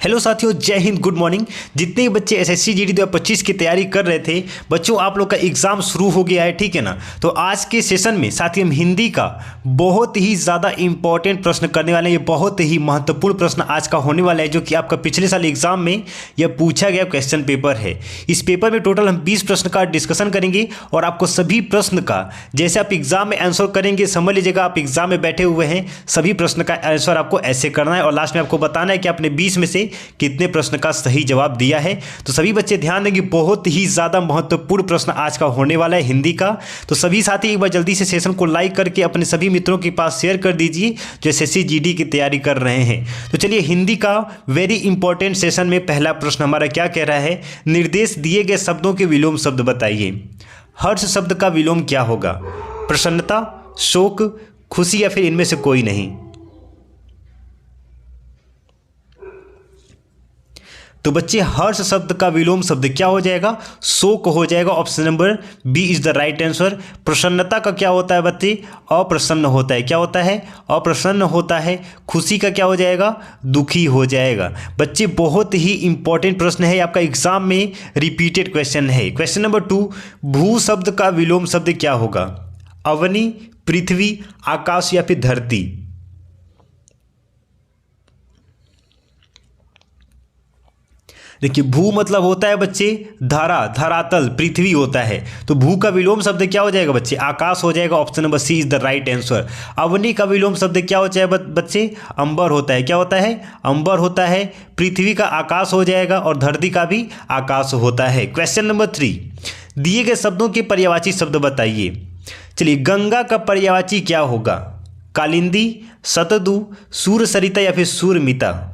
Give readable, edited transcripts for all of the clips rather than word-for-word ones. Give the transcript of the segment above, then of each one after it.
Hello साथियों, जय Hind, good morning. जितने भी बच्चे एसएससी जीडी 2025 की तैयारी कर रहे थे बच्चों, आप लोग का एग्जाम शुरू हो गया है, ठीक है ना। तो आज के सेशन में साथियों हम हिंदी का बहुत ही ज़्यादा इंपॉर्टेंट प्रश्न करने वाले हैं। ये बहुत ही महत्वपूर्ण प्रश्न आज का होने वाला है, जो कि आपका पिछले साल एग्जाम में यह पूछा गया क्वेश्चन पेपर है। इस पेपर में टोटल हम 20 प्रश्न का डिस्कशन करेंगे और आपको सभी प्रश्न का जैसे आप एग्जाम में आंसर करेंगे, समझ लीजिएगा आप एग्जाम में बैठे हुए हैं, सभी प्रश्न का आंसर आपको ऐसे करना है और लास्ट में आपको बताना है कि आपने 20 में से कितने प्रश्न का सही जवाब दिया है। तो सभी बच्चे ध्यान देंगे, बहुत ही ज़्यादा महत्वपूर्ण प्रश्न आज का होने वाला है हिंदी का। तो सभी साथी एक बार जल्दी से सेशन को लाइक करके अपने सभी मित्रों के पास शेयर कर दीजिए जो एसएससी जीडी की तैयारी कर रहे हैं। तो चलिए, हिंदी का वेरी इंपॉर्टेंट सेशन में पहला प्रश्न हमारा क्या कह रहा है, निर्देश दिए गए शब्दों के विलोम शब्द बताइए। हर्ष शब्द का विलोम क्या होगा? प्रसन्नता, शोक, खुशी या फिर इनमें से कोई नहीं। तो बच्चे, हर्ष शब्द का विलोम शब्द क्या हो जाएगा? शोक हो जाएगा। Option number B is the right answer. प्रसन्नता का क्या होता है बच्चे? अप्रसन्न होता है। क्या होता है? अप्रसन्न होता है। खुशी का क्या हो जाएगा? दुखी हो जाएगा। बच्चे, बहुत ही इंपॉर्टेंट प्रश्न है, आपका एग्जाम में रिपीटेड क्वेश्चन है। क्वेश्चन नंबर 2, भू शब्द का विलोम शब्द क्या होगा? अवनी, पृथ्वी, आकाश या फिर धरती। देखिए, भू मतलब होता है बच्चे धरा, धरातल, पृथ्वी होता है। तो भू का विलोम शब्द क्या हो जाएगा बच्चे? आकाश हो जाएगा। Option number C is the right answer. अवनी का विलोम शब्द क्या हो जाएगा बच्चे? अंबर होता है। क्या होता है? अंबर होता है। पृथ्वी का आकाश हो जाएगा और धरती का भी आकाश होता है। क्वेश्चन नंबर 3, दिए गए शब्दों के पर्यायवाची शब्द बताइए। चलिए, गंगा का पर्यायवाची क्या होगा? कालिंदी, सतदु, सूर सरिता या फिर सूरमिता।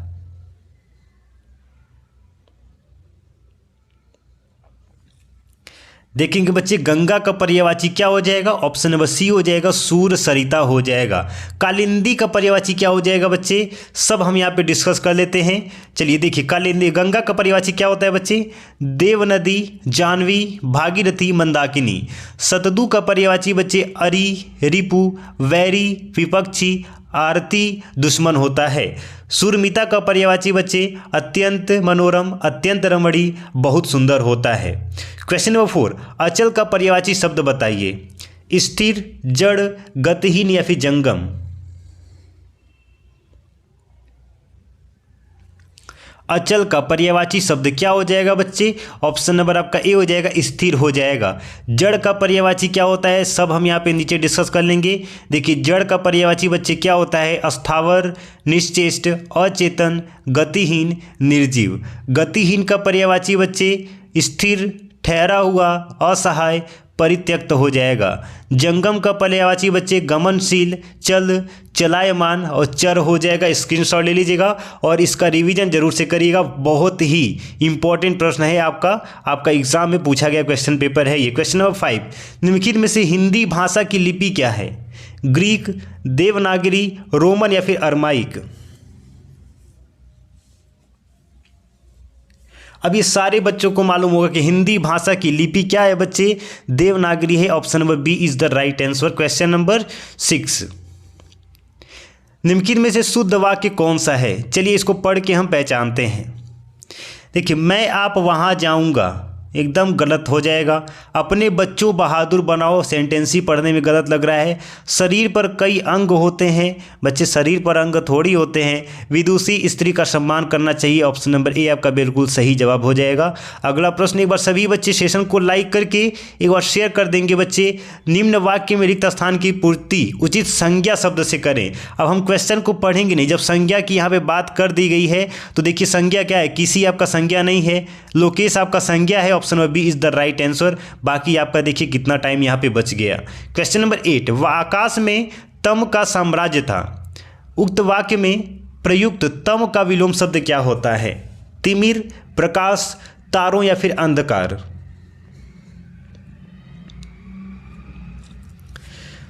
देखेंगे बच्चे, गंगा का पर्यायवाची क्या हो जाएगा? ऑप्शन नंबर सी हो जाएगा, सूर सरिता हो जाएगा। कालिंदी का पर्यायवाची क्या हो जाएगा बच्चे? सब हम यहाँ पे डिस्कस कर लेते हैं। चलिए देखिए, कालिंदी, गंगा का पर्यायवाची क्या होता है बच्चे? देव नदी, जानवी, भागीरथी, मंदाकिनी। सतदु का पर्यायवाची बच्चे अरि, रिपु, वैरी, विपक्षी, आरती, दुश्मन होता है। सूरमिता का पर्यायवाची बच्चे अत्यंत मनोरम, अत्यंत रमणीय, बहुत सुंदर होता है। क्वेश्चन नंबर 4, अचल का पर्यायवाची शब्द बताइए। स्थिर, जड़, गतिहीन या फिर जंगम। अचल का पर्यायवाची शब्द क्या हो जाएगा बच्चे? ऑप्शन नंबर आपका ए हो जाएगा, स्थिर हो जाएगा। जड़ का पर्यायवाची क्या होता है? सब हम यहाँ पे नीचे डिस्कस कर लेंगे। देखिए, जड़ का पर्यायवाची बच्चे क्या होता है? अस्थावर, निश्चेष्ट, अचेतन, गतिहीन, निर्जीव। गतिहीन का पर्यायवाची बच्चे स्थिर, ठहरा हुआ, असहाय, परित्यक्त हो जाएगा। जंगम का पर्यायवाची बच्चे गमनशील, चल, चलायमान और चर हो जाएगा। स्क्रीनशॉट ले लीजिएगा और इसका रिवीजन जरूर से करिएगा। बहुत ही इंपॉर्टेंट प्रश्न है, आपका एग्जाम में पूछा गया क्वेश्चन पेपर है ये। क्वेश्चन नंबर 5, निम्नलिखित में से हिंदी भाषा की लिपि क्या है? ग्रीक, देवनागरी, रोमन या फिर अरमाइक। अब ये सारे बच्चों को मालूम होगा कि हिंदी भाषा की लिपि क्या है बच्चे? देवनागरी है। Option number B is the right answer. Question number 6, निम्नलिखित में से शुद्ध वाक्य कौन सा है? चलिए इसको पढ़ के हम पहचानते हैं। देखिए, मैं आप वहाँ जाऊँगा, एकदम गलत हो जाएगा। अपने बच्चों बहादुर बनाओ, सेंटेंस ही पढ़ने में गलत लग रहा है। शरीर पर कई अंग होते हैं बच्चे, शरीर पर अंग थोड़ी होते हैं। विदुषी स्त्री का सम्मान करना चाहिए। ऑप्शन नंबर ए आपका बिल्कुल सही जवाब हो जाएगा। अगला प्रश्न, एक बार सभी बच्चे सेशन को लाइक करके एक बार शेयर कर देंगे बच्चे। निम्न वाक्य में रिक्त स्थान की पूर्ति उचित संज्ञा शब्द से करें। अब हम क्वेश्चन को पढ़ेंगे नहीं, जब संज्ञा की यहाँ पे बात कर दी गई है तो देखिए संज्ञा क्या है? किसी आपका संज्ञा नहीं है, लोकेश आपका संज्ञा है। Option number B is the right answer. बाकी आपका देखिए कितना टाइम यहाँ पे बच गया। क्वेश्चन नंबर 8, वह आकाश में तम का साम्राज्य था। उक्त वाक्य में प्रयुक्त तम का विलोम शब्द क्या होता है? तिमिर, प्रकाश, तारों या फिर अंधकार।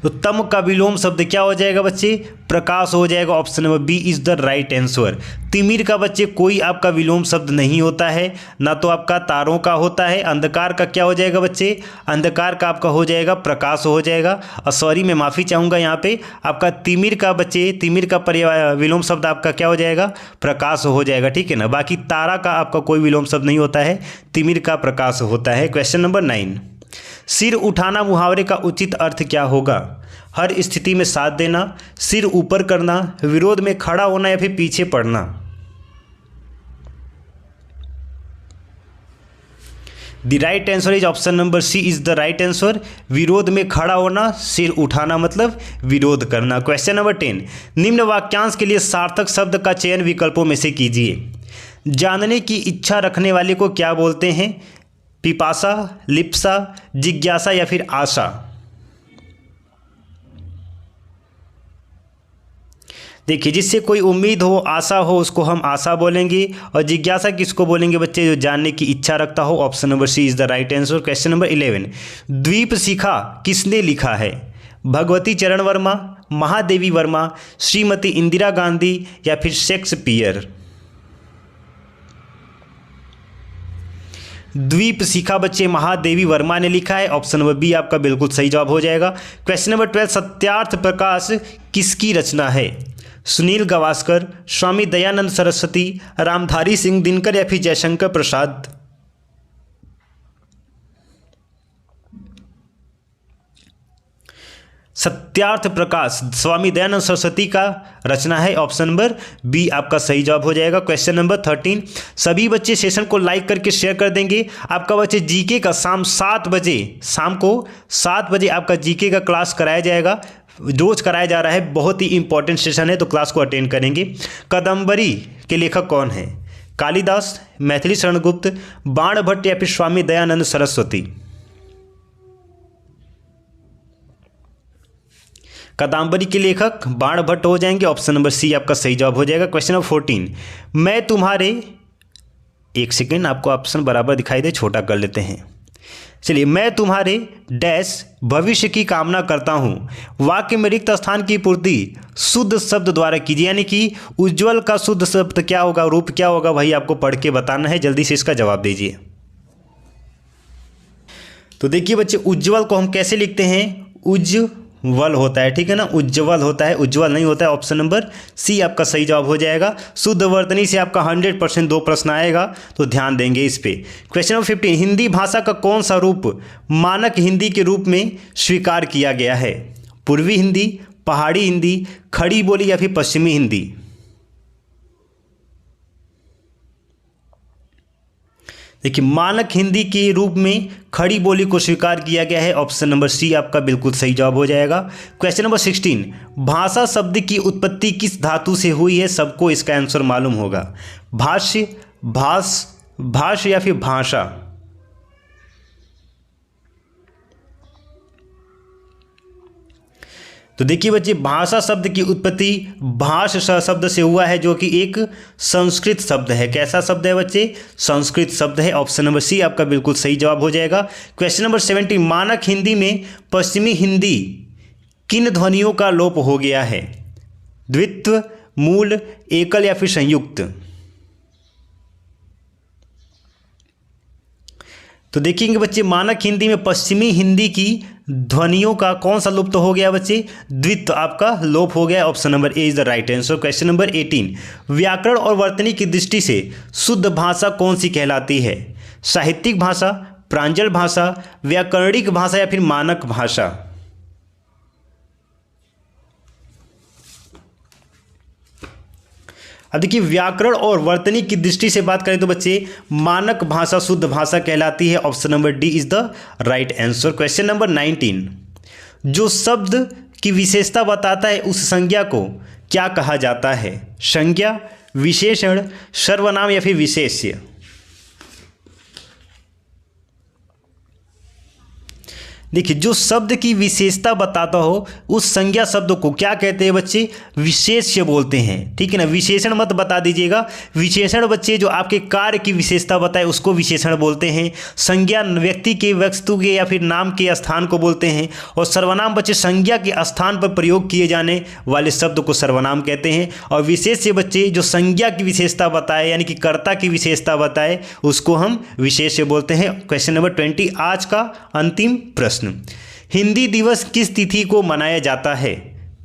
तो तम का विलोम शब्द क्या हो जाएगा बच्चे, प्रकाश हो जाएगा। Option number B is the right answer. तिमिर का बच्चे कोई आपका विलोम शब्द नहीं होता है, ना तो आपका तारों का होता है। अंधकार का क्या हो जाएगा बच्चे, अंधकार का आपका हो जाएगा प्रकाश हो जाएगा। और सॉरी मैं माफ़ी चाहूँगा यहाँ पे, आपका तिमिर का बच्चे, तिमिर का विलोम शब्द आपका क्या हो जाएगा, प्रकाश हो जाएगा, ठीक है ना। बाकी तारा का आपका कोई विलोम शब्द नहीं होता है, तिमिर का प्रकाश होता है। क्वेश्चन नंबर 9, सिर उठाना मुहावरे का उचित अर्थ क्या होगा। हर स्थिति में साथ देना, सिर ऊपर करना, विरोध में खड़ा होना या फिर पीछे पड़ना। The right answer is option number C is the right answer. विरोध में खड़ा होना, सिर उठाना मतलब विरोध करना। क्वेश्चन नंबर 10, निम्न वाक्यांश के लिए सार्थक शब्द का चयन विकल्पों में से कीजिए। जानने की इच्छा रखने वाले को क्या बोलते हैं, पिपासा, लिप्सा, जिज्ञासा या फिर आशा। देखिए, जिससे कोई उम्मीद हो, आशा हो, उसको हम आशा बोलेंगे। और जिज्ञासा किसको बोलेंगे बच्चे, जो जानने की इच्छा रखता हो। Option number C is the right answer. Question number 11, द्वीप शिखा किसने लिखा है, भगवती चरण वर्मा, महादेवी वर्मा, श्रीमती इंदिरा गांधी या फिर शेक्सपियर। द्वीप शिखा बच्चे महादेवी वर्मा ने लिखा है। ऑप्शन नंबर बी आपका बिल्कुल सही जवाब हो जाएगा। क्वेश्चन नंबर 12, सत्यार्थ प्रकाश किसकी रचना है, सुनील गावस्कर, स्वामी दयानंद सरस्वती, रामधारी सिंह दिनकर या फिर जयशंकर प्रसाद। सत्यार्थ प्रकाश स्वामी दयानंद सरस्वती का रचना है। ऑप्शन नंबर बी आपका सही जवाब हो जाएगा। क्वेश्चन नंबर 13, सभी बच्चे सेशन को लाइक करके शेयर कर देंगे। आपका बच्चे जीके का शाम को 7 बजे आपका जीके का क्लास कराया जाएगा, रोज कराया जा रहा है। बहुत ही इंपॉर्टेंट सेशन है, तो क्लास को अटेंड करेंगे। कादम्बरी के लेखक कौन है, कालिदास, मैथिली शरण गुप्त, बाण भट्ट या फिर स्वामी दयानंद सरस्वती। कादम्बरी के लेखक बाण भट्ट हो जाएंगे। ऑप्शन नंबर सी आपका सही जवाब हो जाएगा। क्वेश्चन नंबर 14, मैं तुम्हारे, एक सेकेंड आपको ऑप्शन बराबर दिखाई दे, छोटा कर लेते हैं। चलिए, मैं तुम्हारे डैश भविष्य की कामना करता हूँ, वाक्य में रिक्त स्थान की पूर्ति शुद्ध शब्द द्वारा कीजिए। यानी कि उज्ज्वल का शुद्ध शब्द क्या होगा, रूप क्या होगा, वही आपको पढ़ के बताना है। जल्दी से इसका जवाब दीजिए। तो देखिए बच्चे, उज्ज्वल को हम कैसे लिखते हैं, उज्ज्वल होता है, ठीक है ना, उज्ज्वल होता है, उज्ज्वल नहीं होता है। ऑप्शन नंबर सी आपका सही जवाब हो जाएगा। शुद्ध वर्तनी से आपका 100% 2 प्रश्न आएगा, तो ध्यान देंगे इस पे। क्वेश्चन नंबर 15, हिंदी भाषा का कौन सा रूप मानक हिंदी के रूप में स्वीकार किया गया है, पूर्वी हिंदी, पहाड़ी हिंदी, खड़ी बोली या फिर पश्चिमी हिंदी। देखिए, मानक हिंदी के रूप में खड़ी बोली को स्वीकार किया गया है। ऑप्शन नंबर सी आपका बिल्कुल सही जवाब हो जाएगा। क्वेश्चन नंबर 16, भाषा शब्द की उत्पत्ति किस धातु से हुई है, सबको इसका आंसर मालूम होगा, भाष्य, भाष्य या फिर भाषा। तो देखिए बच्चे, भाषा शब्द की उत्पत्ति भाष शब्द से हुआ है, जो कि एक संस्कृत शब्द है। कैसा शब्द है बच्चे, संस्कृत शब्द है। ऑप्शन नंबर सी आपका बिल्कुल सही जवाब हो जाएगा। क्वेश्चन नंबर 17, मानक हिंदी में पश्चिमी हिंदी किन ध्वनियों का लोप हो गया है, द्वित्व, मूल, एकल या फिर संयुक्त। तो देखेंगे बच्चे, मानक हिंदी में पश्चिमी हिंदी की ध्वनियों का कौन सा लुप्त हो गया बच्चे, द्वित्व आपका लोप हो गया। Option number A is the right answer. Question number 18, व्याकरण और वर्तनी की दृष्टि से शुद्ध भाषा कौन सी कहलाती है, साहित्यिक भाषा, प्रांजल भाषा, व्याकरणिक भाषा या फिर मानक भाषा। अब देखिए, व्याकरण और वर्तनी की दृष्टि से बात करें तो बच्चे मानक भाषा शुद्ध भाषा कहलाती है। Option number D is the right answer. Question number 19, जो शब्द की विशेषता बताता है उस संज्ञा को क्या कहा जाता है, संज्ञा, विशेषण, सर्वनाम या फिर विशेष्य। देखिए, जो शब्द की विशेषता बताता हो उस संज्ञा शब्द को क्या कहते हैं बच्चे? विशेष्य बोलते हैं, ठीक है ना। विशेषण मत बता दीजिएगा। विशेषण बच्चे जो आपके कार्य की विशेषता बताए उसको विशेषण बोलते हैं। संज्ञा व्यक्ति के, वस्तु के या फिर नाम के स्थान को बोलते हैं। और सर्वनाम बच्चे संज्ञा के स्थान पर प्रयोग किए जाने वाले शब्द को सर्वनाम कहते हैं। और विशेष्य बच्चे जो संज्ञा की विशेषता बताए यानी कि कर्ता की विशेषता बताए उसको हम विशेष्य बोलते हैं। क्वेश्चन नंबर 20 आज का अंतिम प्रश्न। हिंदी दिवस किस तिथि को मनाया जाता है?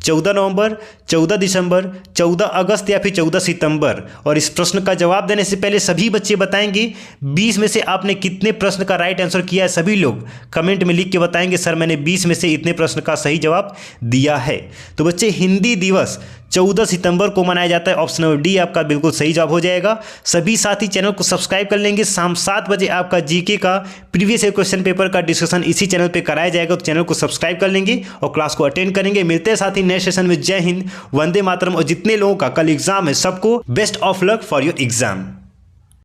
14 नवंबर, 14 दिसंबर, 14 अगस्त या फिर 14 सितंबर? और इस प्रश्न का जवाब देने से पहले सभी बच्चे बताएंगे 20 में से आपने कितने प्रश्न का राइट आंसर किया है। सभी लोग कमेंट में लिख के बताएंगे सर मैंने 20 में से इतने प्रश्न का सही जवाब दिया है। तो बच्चे हिंदी दिवस 14 सितंबर को मनाया जाता है। ऑप्शन नंबर डी आपका बिल्कुल सही जवाब हो जाएगा। सभी साथी चैनल को सब्सक्राइब कर लेंगे। शाम 7 बजे आपका जीके का प्रीवियस ईयर क्वेश्चन पेपर का डिस्कशन इसी चैनल पे कराया जाएगा। तो चैनल को सब्सक्राइब कर लेंगे और क्लास को अटेंड करेंगे। मिलते हैं साथी नेक्स्ट सेशन में। जय हिंद, वंदे मातरम। और जितने लोगों का कल एग्जाम है सबको best of luck for your exam.